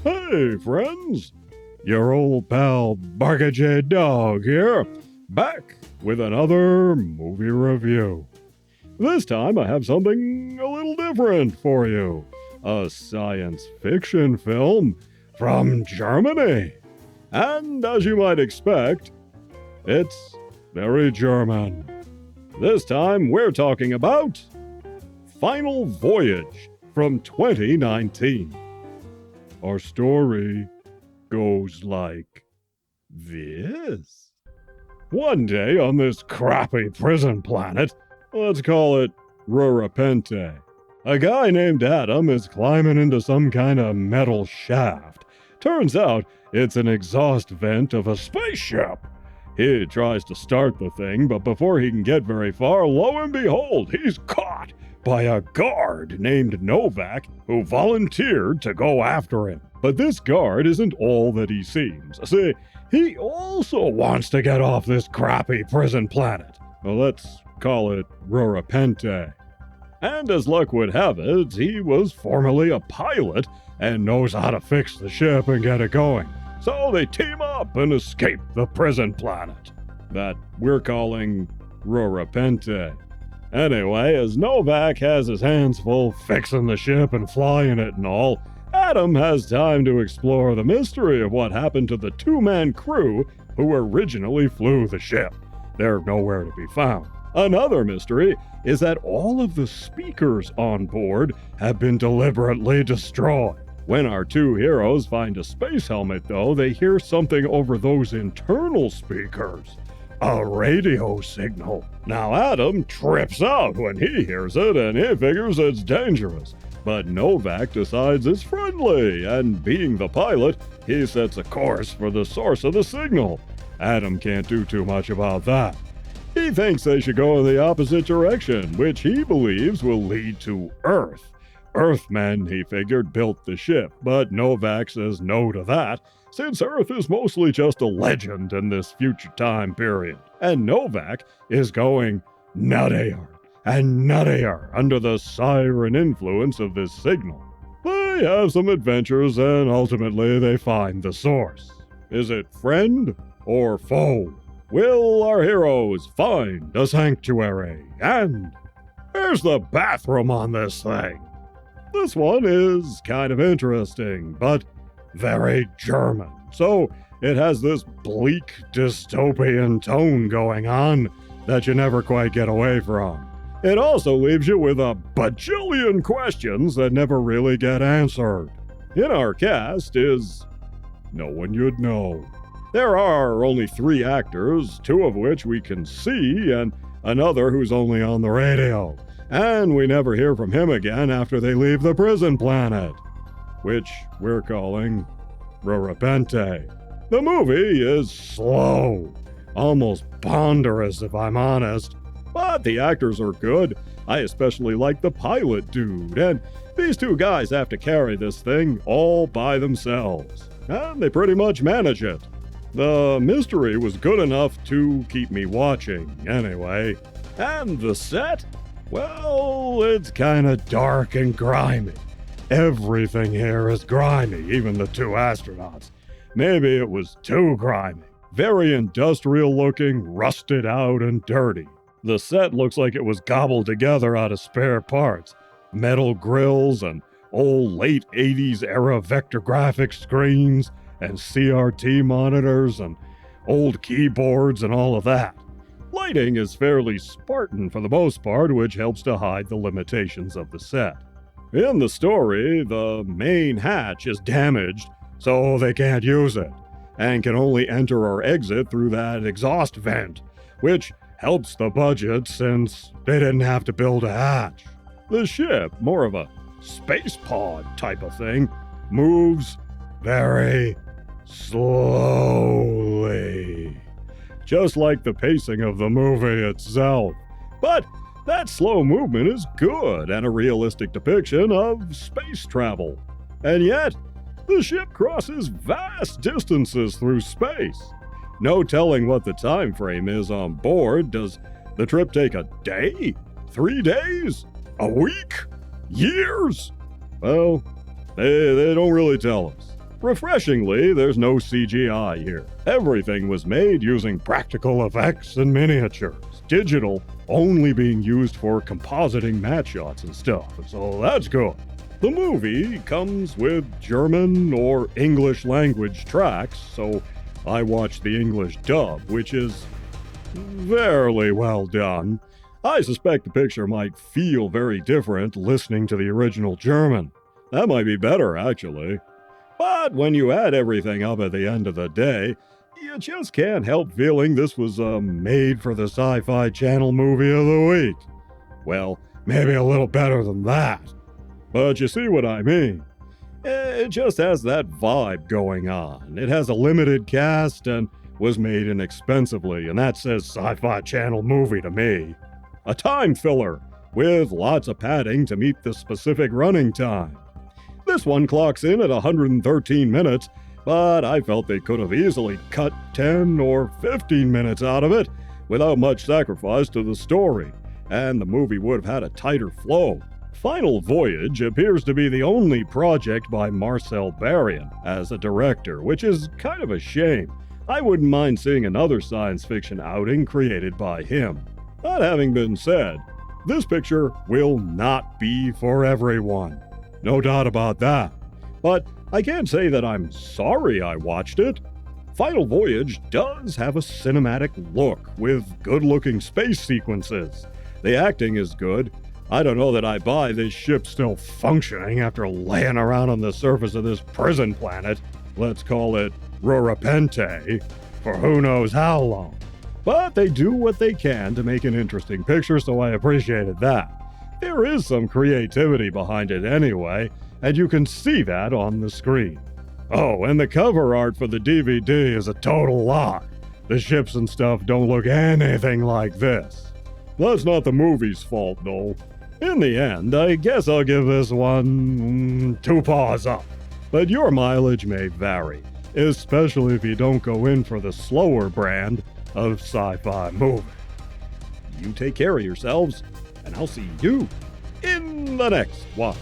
Hey, friends! Your old pal Barkey Dog here, back with another movie review. This time I have something a little different for you. A science fiction film from Germany. And as you might expect, it's very German. This time we're talking about Final Voyage from 2019. Our story goes like this. One day on this crappy prison planet, let's call it Rurapente, a guy named Adam is climbing into some kind of metal shaft. Turns out it's an exhaust vent of a spaceship. He tries to start the thing, but before he can get very far, lo and behold, he's caught by a guard named Novak who volunteered to go after him. But this guard isn't all that he seems. See, he also wants to get off this crappy prison planet. Well, let's call it Rurapente. And as luck would have it, he was formerly a pilot and knows how to fix the ship and get it going. So they team up and escape the prison planet that we're calling Rurapente. Anyway, as Novak has his hands full fixing the ship and flying it and all, Adam has time to explore the mystery of what happened to the two-man crew who originally flew the ship. They're nowhere to be found. Another mystery is that all of the speakers on board have been deliberately destroyed. When our two heroes find a space helmet, though, they hear something over those internal speakers. A radio signal. Now Adam trips out when he hears it and he figures it's dangerous. But Novak decides it's friendly, and being the pilot, he sets a course for the source of the signal. Adam can't do too much about that. He thinks they should go in the opposite direction, which he believes will lead to Earth. Earthmen, he figured, built the ship, but Novak says no to that, since Earth is mostly just a legend in this future time period. And Novak is going nuttier and nuttier under the siren influence of this signal. They have some adventures and ultimately they find the source. Is it friend or foe? Will our heroes find a sanctuary? And here's the bathroom on this thing. This one is kind of interesting, but very German. So it has this bleak dystopian tone going on that you never quite get away from. It also leaves you with a bajillion questions that never really get answered. In our cast is no one you'd know. There are only 3 actors, 2 of which we can see, and another who's only on the radio. And we never hear from him again after they leave the prison planet, which we're calling Rurapente. The movie is slow, almost ponderous if I'm honest, but the actors are good. I especially like the pilot dude, and these 2 guys have to carry this thing all by themselves, and they pretty much manage it. The mystery was good enough to keep me watching, anyway. And the set? Well, it's kinda dark and grimy. Everything here is grimy, even the 2 astronauts. Maybe it was too grimy. Very industrial looking, rusted out and dirty. The set looks like it was gobbled together out of spare parts. Metal grills and old late 80s era vector graphics screens and CRT monitors and old keyboards and all of that. Lighting is fairly Spartan for the most part, which helps to hide the limitations of the set. In the story, the main hatch is damaged, so they can't use it, and can only enter or exit through that exhaust vent, which helps the budget since they didn't have to build a hatch. The ship, more of a space pod type of thing, moves very slowly. Just like the pacing of the movie itself. But that slow movement is good and a realistic depiction of space travel. And yet, the ship crosses vast distances through space. No telling what the time frame is on board. Does the trip take a day? 3 days? A week? Years? Well, they don't really tell us. Refreshingly, there's no CGI here. Everything was made using practical effects and miniatures. Digital only being used for compositing matte shots and stuff, so that's good. The movie comes with German or English language tracks, so I watched the English dub, which is fairly well done. I suspect the picture might feel very different listening to the original German. That might be better, actually. But when you add everything up at the end of the day, you just can't help feeling this was a made for the Sci-Fi Channel movie of the week. Well, maybe a little better than that. But you see what I mean. It just has that vibe going on. It has a limited cast and was made inexpensively, and that says Sci-Fi Channel movie to me. A time filler, with lots of padding to meet the specific running time. This one clocks in at 113 minutes, but I felt they could have easily cut 10 or 15 minutes out of it without much sacrifice to the story, and the movie would have had a tighter flow. Final Voyage appears to be the only project by Marcel Barion as a director, which is kind of a shame. I wouldn't mind seeing another science fiction outing created by him. That having been said, this picture will not be for everyone. No doubt about that. But I can't say that I'm sorry I watched it. Final Voyage does have a cinematic look with good-looking space sequences. The acting is good. I don't know that I buy this ship still functioning after laying around on the surface of this prison planet, let's call it Rurapente, for who knows how long. But they do what they can to make an interesting picture, so I appreciated that. There is some creativity behind it anyway, and you can see that on the screen. Oh, and the cover art for the DVD is a total lie. The ships and stuff don't look anything like this. That's not the movie's fault, though. In the end, I guess I'll give this one 2 paws up. But your mileage may vary, especially if you don't go in for the slower brand of sci-fi movie. You take care of yourselves, and I'll see you in the next one.